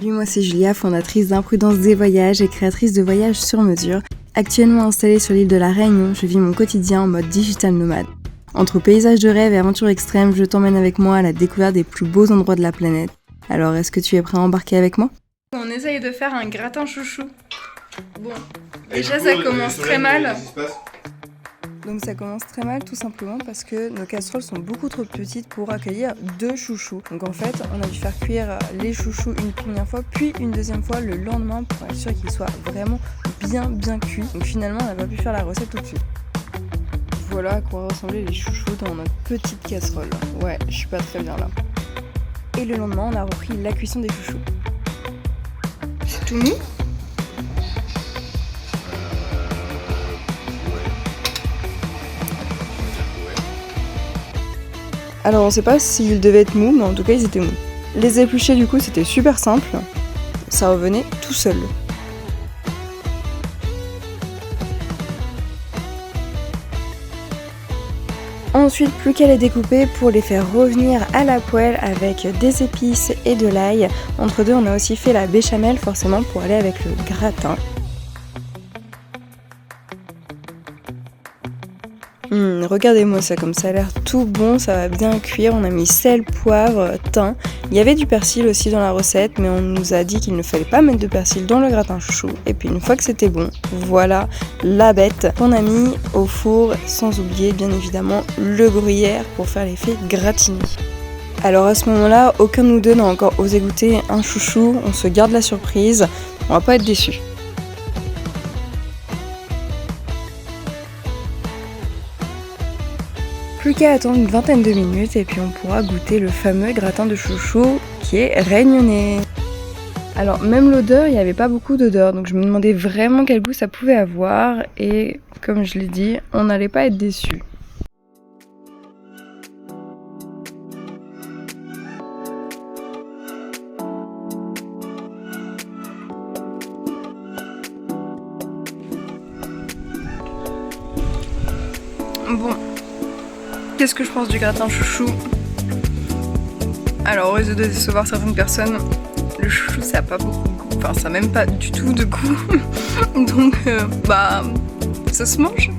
Salut, moi c'est Julia, fondatrice d'Imprudence des voyages et créatrice de voyages sur mesure. Actuellement installée sur l'île de la Réunion, je vis mon quotidien en mode digital nomade. Entre paysages de rêve et aventures extrêmes, je t'emmène avec moi à la découverte des plus beaux endroits de la planète. Alors, est-ce que tu es prêt à embarquer avec moi ? On essaye de faire un gratin chouchou. Bon, déjà ça commence très mal. Donc ça commence très mal tout simplement parce que nos casseroles sont beaucoup trop petites pour accueillir 2 chouchous. Donc en fait, on a dû faire cuire les chouchous une première fois, puis une deuxième fois le lendemain pour être sûr qu'ils soient vraiment bien cuits. Donc finalement, on n'a pas pu faire la recette tout de suite. Voilà à quoi ressemblaient les chouchous dans notre petite casserole. Ouais, je suis pas très bien là. Et le lendemain, on a repris la cuisson des chouchous. C'est tout mou ? Alors on sait pas s'ils devaient être mous, mais en tout cas ils étaient mous. Les éplucher du coup c'était super simple, ça revenait tout seul. Ensuite plus qu'à les découper pour les faire revenir à la poêle avec des épices et de l'ail. Entre deux on a aussi fait la béchamel forcément pour aller avec le gratin. Regardez-moi ça, comme ça a l'air tout bon, ça va bien cuire. On a mis sel, poivre, thym. Il y avait du persil aussi dans la recette, mais on nous a dit qu'il ne fallait pas mettre de persil dans le gratin chouchou. Et puis une fois que c'était bon, voilà la bête qu'on a mis au four, sans oublier bien évidemment le gruyère pour faire l'effet gratiné. Alors à ce moment-là, aucun de nous deux n'a encore osé goûter un chouchou, on se garde la surprise, on va pas être déçus. Plus qu'à attendre une vingtaine de minutes et puis on pourra goûter le fameux gratin de chouchou qui est réunionnais. Alors même l'odeur, il n'y avait pas beaucoup d'odeur, donc je me demandais vraiment quel goût ça pouvait avoir et comme je l'ai dit, on n'allait pas être déçus. Bon. Qu'est-ce que je pense du gratin chouchou ? Alors, au risque de décevoir certaines personnes, le chouchou ça a pas beaucoup de goût, enfin ça a même pas du tout de goût, donc ça se mange,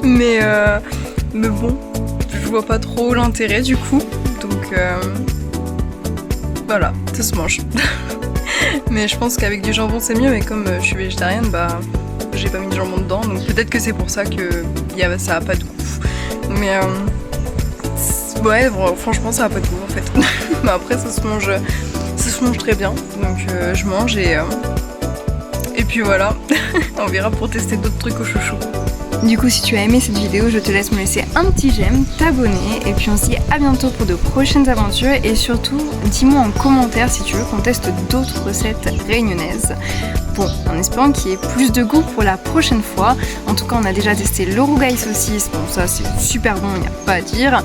mais bon, je vois pas trop l'intérêt du coup, donc voilà, ça se mange. Mais je pense qu'avec du jambon c'est mieux, mais comme je suis végétarienne, j'ai pas mis de jambon dedans, donc peut-être que c'est pour ça que ça a pas de goût. Mais ouais, bon, franchement ça a pas de goût en fait. Mais après ça se mange très bien, donc je mange et puis voilà. On verra pour tester d'autres trucs au chouchou. Du coup si tu as aimé cette vidéo, je te laisse me laisser un petit j'aime, t'abonner et puis on se dit à bientôt pour de prochaines aventures et surtout dis-moi en commentaire si tu veux qu'on teste d'autres recettes réunionnaises. Bon, en espérant qu'il y ait plus de goût pour la prochaine fois. En tout cas, on a déjà testé le rougail saucisse. Bon, ça c'est super bon, il n'y a pas à dire.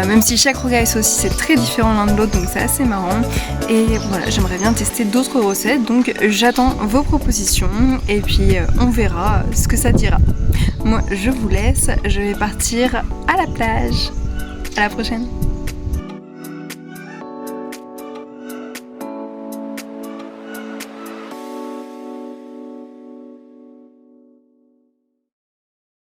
Même si chaque rougail saucisse est très différent l'un de l'autre, donc c'est assez marrant. Et voilà, j'aimerais bien tester d'autres recettes, donc j'attends vos propositions et puis on verra ce que ça dira. Moi, je vous laisse, je vais partir à la plage. À la prochaine.